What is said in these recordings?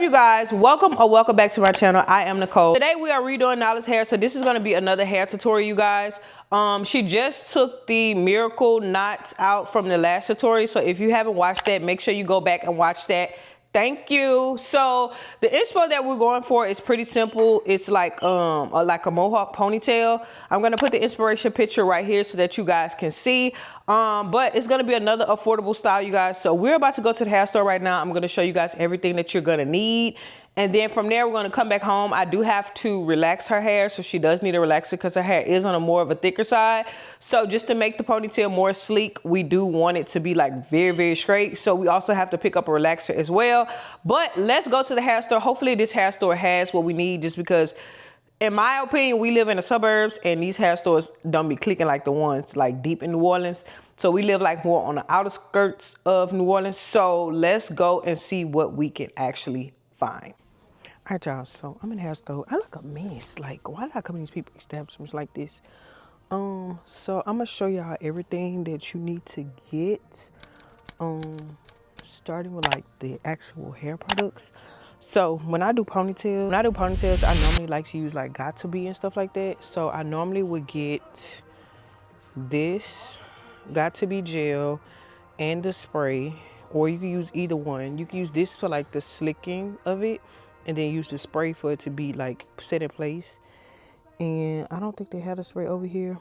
you guys? Welcome or welcome back to my channel. I am Nicole. Today we are redoing Nala's hair, so this is going to be another hair tutorial, you guys. She just took the miracle knots out from the last tutorial, so if you haven't watched that, make sure you go back and watch that. Thank you. So the inspo that we're going for is pretty simple. It's like a mohawk ponytail. I'm gonna put the inspiration picture right here so that you guys can see. But it's gonna be another affordable style, you guys. So we're about to go to the hair store right now. I'm gonna show you guys everything that you're gonna need. And then from there, we're gonna come back home. I do have to relax her hair, so she does need a relaxer because her hair is on a more of a thicker side. So just to make the ponytail more sleek, we do want it to be like very, very straight. So we also have to pick up a relaxer as well. But let's go to the hair store. Hopefully this hair store has what we need, just because in my opinion, we live in the suburbs and these hair stores don't be clicking like the ones like deep in New Orleans. So we live like more on the outer skirts of New Orleans. So let's go and see what we can actually find. All right, y'all, so I'm in the hair store. I look a mess. Like, why did I come in these people's establishments like this? So I'm gonna show y'all everything that you need to get. Starting with like the actual hair products. So when I do ponytails, I normally like to use like Got To Be and stuff like that. So I normally would get this Got To Be gel and the spray, or you can use either one. You can use this for like the slicking of it, and then use the spray for it to be like set in place. And I don't think they had a spray over here.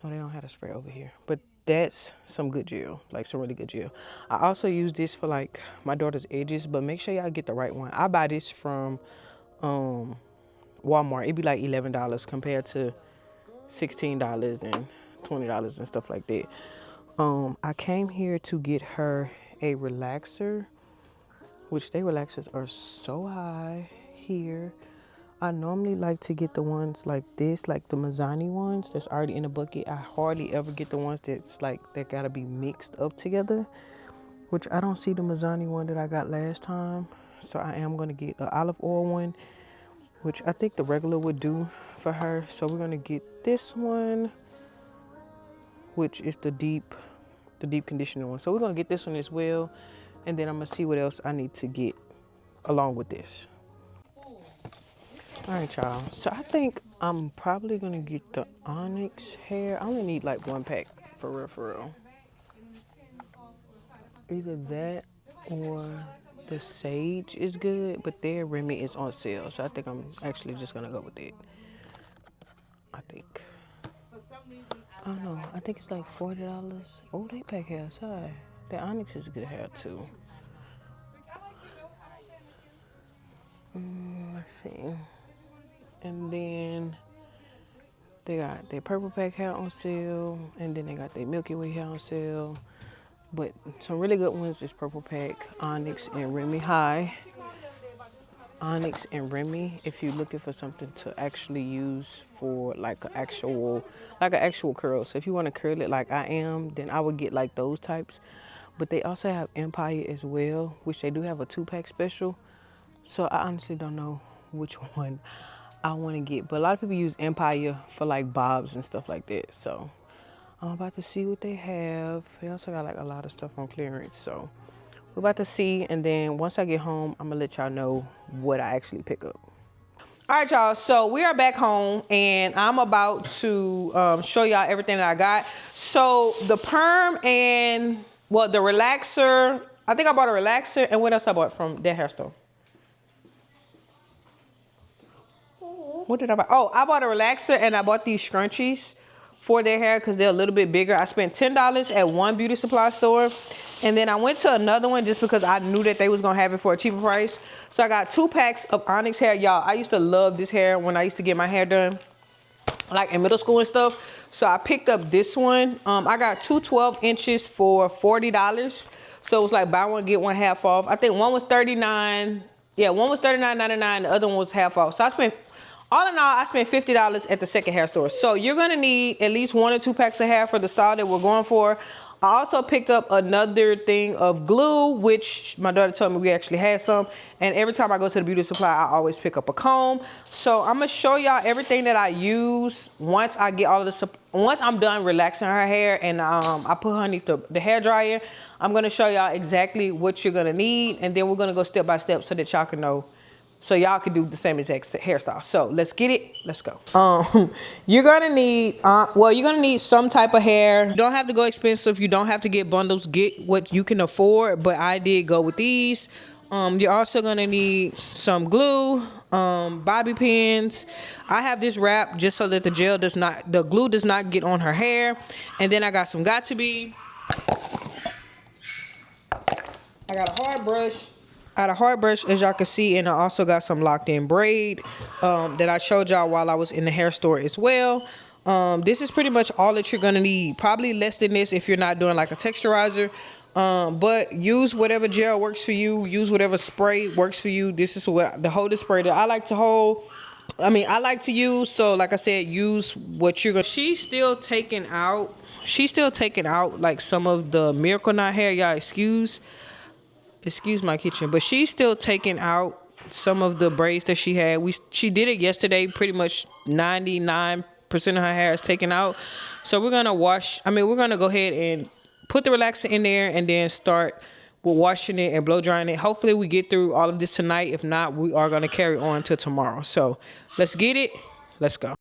No, they don't have a spray over here, but that's some good gel, like some really good gel. I also use this for like my daughter's edges, but make sure y'all get the right one. I buy this from Walmart. It'd be like $11 compared to $16 and $20 and stuff like that. I came here to get her a relaxer, which their relaxers are so high here. I normally like to get the ones like this, like the Mazzani ones that's already in a bucket. I hardly ever get the ones that's like, that gotta be mixed up together, which I don't see the Mazzani one that I got last time. So I am gonna get an olive oil one, which I think the regular would do for her. So we're gonna get this one, which is the deep conditioner one. So we're gonna get this one as well. And then I'm gonna see what else I need to get along with this. All right, y'all. So I think I'm probably gonna get the Onyx hair. I only need like one pack, for real, for real. Either that or the Sage is good, but their Remy is on sale. So I think I'm actually just gonna go with it. I think. I don't know. I think it's like $40. Oh, they pack hair aside. The Onyx is good hair too. Let's see. And then they got their purple pack hair on sale, and then they got their Milky Way hair on sale. But some really good ones is purple pack, Onyx, and Remy High. Onyx and Remy, if you're looking for something to actually use for like an actual curl. So if you want to curl it like I am, then I would get like those types. But they also have Empire as well, which they do have a 2-pack special. So I honestly don't know which one I want to get. But a lot of people use Empire for like bobs and stuff like that. So I'm about to see what they have. They also got like a lot of stuff on clearance. So we're about to see. And then once I get home, I'm going to let y'all know what I actually pick up. All right, y'all. So we are back home and I'm about to show y'all everything that I got. So the perm and, well, the relaxer. I think I bought a relaxer. And what else I bought from that hair store? What did I buy? Oh, I bought a relaxer and I bought these scrunchies for their hair because they're a little bit bigger. I spent $10 at one beauty supply store. And then I went to another one just because I knew that they was going to have it for a cheaper price. So I got 2 packs of Onyx hair. Y'all, I used to love this hair when I used to get my hair done, like in middle school and stuff. So I picked up this one. I got 2 12 inches for $40. So it was like buy one, get one half off. I think one was $39. Yeah, one was $39.99. The other one was half off. So I spent, all in all, I spent $50 at the second hair store. So you're gonna need at least 1 or 2 packs of hair for the style that we're going for. I also picked up another thing of glue, which my daughter told me we actually had some. And every time I go to the beauty supply, I always pick up a comb. So I'm gonna show y'all everything that I use once I get all of the, once I'm done relaxing her hair and I put her underneath the hair dryer. I'm gonna show y'all exactly what you're gonna need, and then we're gonna go step by step so that y'all can know, so y'all can do the same exact hairstyle. So let's get it. Let's go. You're gonna need, well, you're gonna need some type of hair. You don't have to go expensive. You don't have to get bundles. Get what you can afford. But I did go with these. You're also gonna need some glue, bobby pins. I have this wrap just so that the glue does not get on her hair. And then I got some got to be. I got a hard brush. As y'all can see, and I also got some locked in braid that I showed y'all while I was in the hair store as well. This is pretty much all that you're gonna need. Probably less than this if you're not doing like a texturizer. But use whatever gel works for you. Use whatever spray works for you. This is what the holding spray that I like to hold. I like to use. So like I said, use what you're gonna. She's still taking out like some of the Miracle Knot hair. Y'all excuse my kitchen, but she's still taking out some of the braids that she had. She did it yesterday. Pretty much 99% of her hair is taken out. So we're gonna we're gonna go ahead and put the relaxer in there and then start with washing it and blow drying it. Hopefully we get through all of this tonight. If not, we are gonna carry on till tomorrow. So let's get it. Let's go.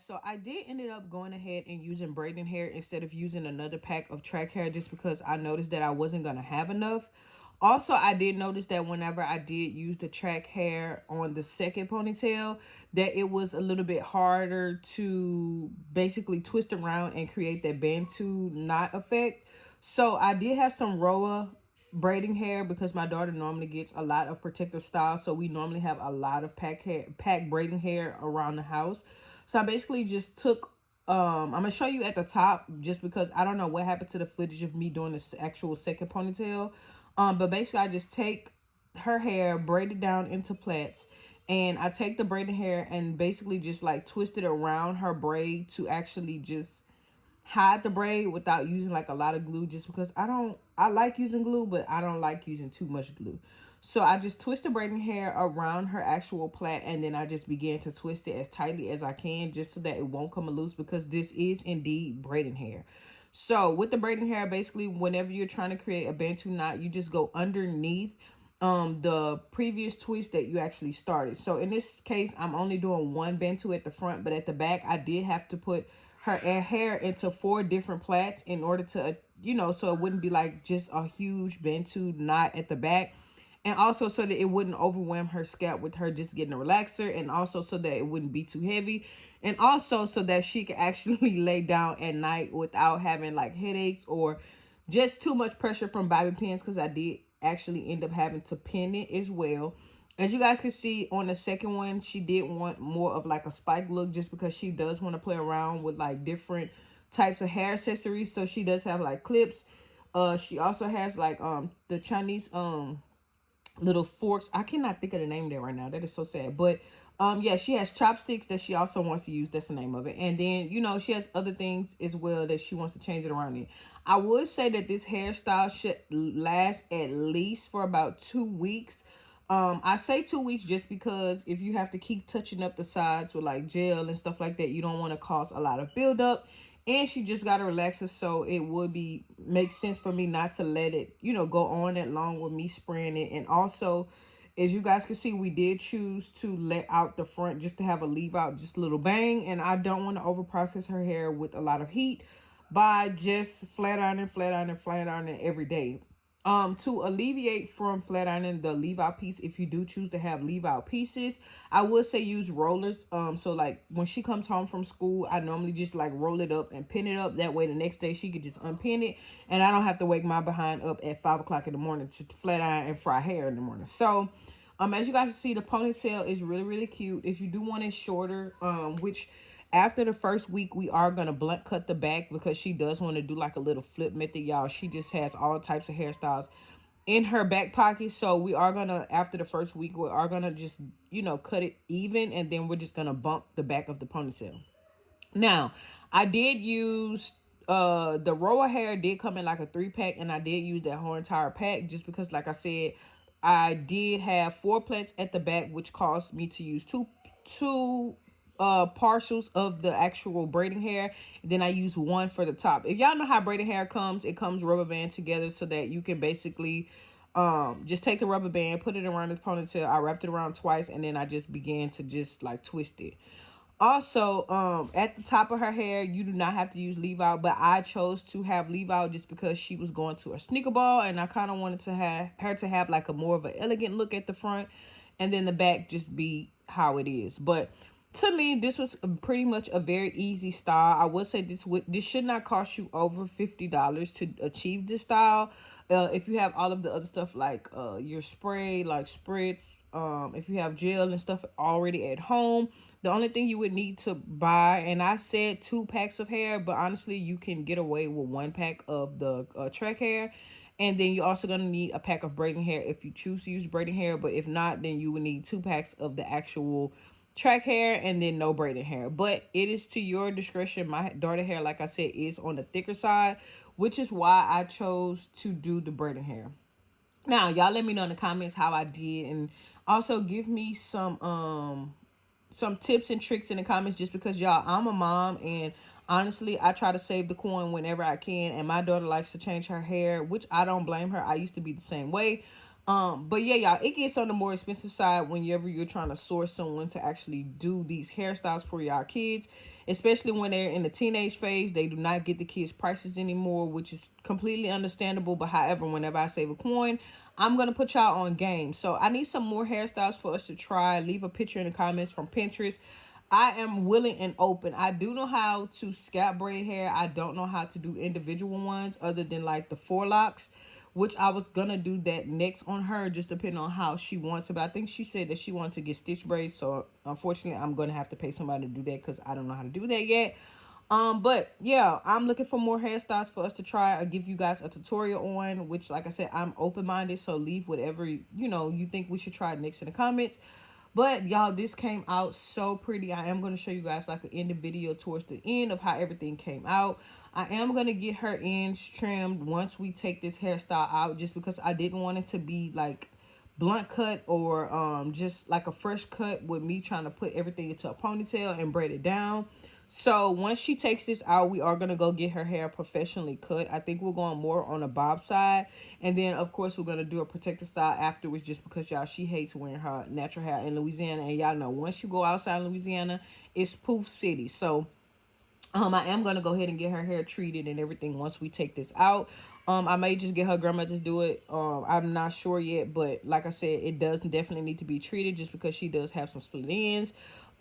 So I did ended up going ahead and using braiding hair instead of using another pack of track hair, just because I noticed that I wasn't gonna have enough. Also, I did notice that whenever I did use the track hair on the second ponytail, that it was a little bit harder to basically twist around and create that Bantu knot effect. So I did have some Roa braiding hair because my daughter normally gets a lot of protective styles, so we normally have a lot of pack braiding hair around the house. So I basically just took I'm gonna show you at the top, just because I don't know what happened to the footage of me doing this actual second ponytail. But basically I just take her hair, braid it down into plaits, and I take the braiding hair and basically just like twist it around her braid to actually just hide the braid without using like a lot of glue, just because I like using glue, but I don't like using too much glue. So I just twist the braiding hair around her actual plait, and then I just began to twist it as tightly as I can, just so that it won't come loose, because this is indeed braiding hair. So with the braiding hair, basically whenever you're trying to create a Bantu knot, you just go underneath the previous twist that you actually started. So in this case, I'm only doing one Bantu at the front, but at the back I did have to put her hair into 4 different plaits in order to, so it wouldn't be like just a huge Bantu knot at the back. And also so that it wouldn't overwhelm her scalp with her just getting a relaxer, and also so that it wouldn't be too heavy, and also so that she could actually lay down at night without having like headaches or just too much pressure from bobby pins, because I did actually end up having to pin it as well. As you guys can see on the second one, she did want more of like a spike look, just because she does want to play around with like different types of hair accessories. So she does have like clips. She also has like the Chinese little forks. I cannot think of the name of that right now. That is so sad. But yeah, she has chopsticks that she also wants to use. That's the name of it. And then, she has other things as well that she wants to change it around in. I would say that this hairstyle should last at least for about 2 weeks. I say 2 weeks just because if you have to keep touching up the sides with like gel and stuff like that, you don't want to cause a lot of buildup. And she just got to relax her, so it would make sense for me not to let it, go on that long with me spraying it. And also, as you guys can see, we did choose to let out the front just to have a leave out, just a little bang. And I don't want to over process her hair with a lot of heat by just flat ironing every day. To alleviate from flat ironing the leave out piece, if you do choose to have leave out pieces, I would say use rollers. So like when she comes home from school, I normally just like roll it up and pin it up. That way the next day she could just unpin it, and I don't have to wake my behind up at 5 o'clock in the morning to flat iron and fry hair in the morning. So as you guys see, the ponytail is really, really cute. If you do want it shorter, which after the first week, we are going to blunt cut the back, because she does want to do like a little flip method, y'all. She just has all types of hairstyles in her back pocket. So we are going to, after the first week, we are going to just, cut it even. And then we're just going to bump the back of the ponytail. Now, I did use the Roa hair did come in like a 3-pack, and I did use that whole entire pack just because, like I said, I did have 4 plaits at the back, which caused me to use two partials of the actual braiding hair. Then I use 1 for the top. If y'all know how braiding hair comes, it comes rubber band together so that you can basically just take the rubber band, put it around the ponytail. I wrapped it around twice, and then I just began to just like twist it. Also, at the top of her hair, you do not have to use leave out, but I chose to have leave out just because she was going to a sneaker ball, and I kind of wanted to have her to have like a more of an elegant look at the front, and then the back just be how it is. But to me, this was pretty much a very easy style. I would say this should not cost you over $50 to achieve this style. If you have all of the other stuff like your spray, like spritz, if you have gel and stuff already at home, the only thing you would need to buy, and I said 2 packs of hair, but honestly, you can get away with 1 pack of the track hair. And then you're also going to need a pack of braiding hair if you choose to use braiding hair. But if not, then you would need 2 packs of the actual track hair, and then no braiding hair. But it is to your discretion. My daughter hair, like I said, is on the thicker side, which is why I chose to do the braiding hair. Now, y'all let me know in the comments how I did, and also give me some tips and tricks in the comments, just because y'all, I'm a mom, and honestly, I try to save the coin whenever I can, and my daughter likes to change her hair, which I don't blame her. I used to be the same way. But yeah, y'all, it gets on the more expensive side whenever you're trying to source someone to actually do these hairstyles for y'all kids, especially when they're in the teenage phase. They do not get the kids prices anymore, which is completely understandable. But however, whenever I save a coin, I'm gonna put y'all on game. So I need some more hairstyles for us to try. Leave a picture in the comments from Pinterest. I am willing and open. I do know how to scalp braid hair. I don't know how to do individual ones other than like the forelocks, which I was gonna do that next on her, just depending on how she wants it. But I think she said that she wanted to get stitch braids, so unfortunately I'm gonna have to pay somebody to do that because I don't know how to do that yet. But yeah, I'm looking for more hairstyles for us to try or give you guys a tutorial on, which like I said, I'm open-minded, so leave whatever you think we should try next in the comments. But y'all, this came out so pretty. I am going to show you guys like an ending video towards the end of how everything came out. I am going to get her ends trimmed once we take this hairstyle out, just because I didn't want it to be like blunt cut or just like a fresh cut with me trying to put everything into a ponytail and braid it down. So once she takes this out, we are going to go get her hair professionally cut. I think we're going more on a bob side. And then, of course, we're going to do a protective style afterwards, just because, y'all, she hates wearing her natural hair in Louisiana. And y'all know, once you go outside Louisiana, it's poof city. So I am going to go ahead and get her hair treated and everything once we take this out. I may just get her grandma to do it. I'm not sure yet, but like I said, it does definitely need to be treated just because she does have some split ends.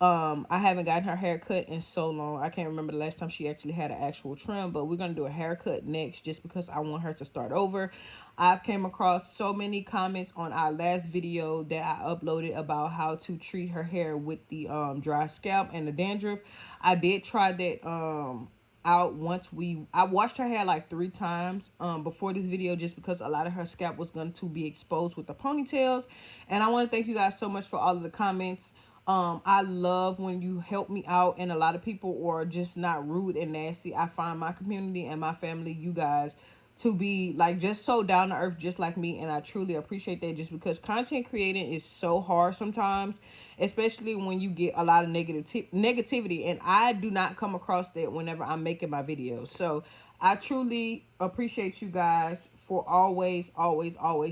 I haven't gotten her hair cut in so long. I can't remember the last time she actually had an actual trim, but we're going to do a haircut next just because I want her to start over. I've came across so many comments on our last video that I uploaded about how to treat her hair with the dry scalp and the dandruff. I did try that out once I washed her hair like 3 times before this video, just because a lot of her scalp was going to be exposed with the ponytails. And I want to thank you guys so much for all of the comments. I love when you help me out, and a lot of people are just not rude and nasty. I find my community and my family, you guys, to be like just so down to earth, just like me, and I truly appreciate that, just because content creating is so hard sometimes, especially when you get a lot of negativity, and I do not come across that whenever I'm making my videos. So I truly appreciate you guys for always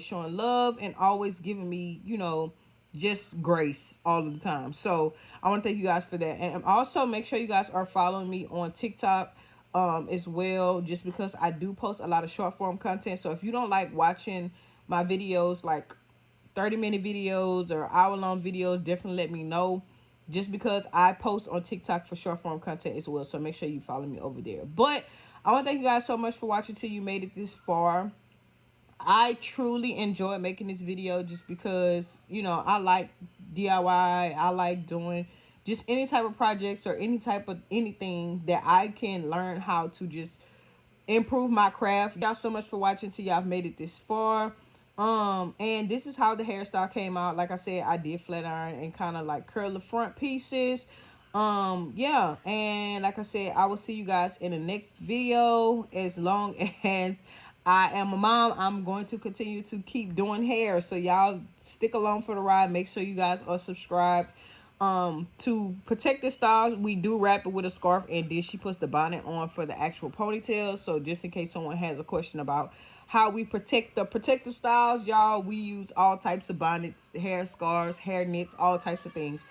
showing love and always giving me just grace all of the time. So I want to thank you guys for that. And also make sure you guys are following me on TikTok as well, just because I do post a lot of short form content. So if you don't like watching my videos, like 30-minute videos or hour-long videos, definitely let me know, just because I post on TikTok for short form content as well. So make sure you follow me over there. But I want to thank you guys so much for watching till you made it this far. I truly enjoyed making this video just because, I like DIY. I like doing just any type of projects or any type of anything that I can learn how to just improve my craft. Y'all so much for watching till y'all have made it this far. And this is how the hairstyle came out. Like I said, I did flat iron and kind of like curl the front pieces. Yeah, and like I said, I will see you guys in the next video. As long as I am a mom, I'm going to continue to keep doing hair. So y'all stick along for the ride. Make sure you guys are subscribed. To protect the styles, we do wrap it with a scarf, and then she puts the bonnet on for the actual ponytail. So just in case someone has a question about how we protect the protective styles, y'all, we use all types of bonnets, hair scarves, hair knits, all types of things.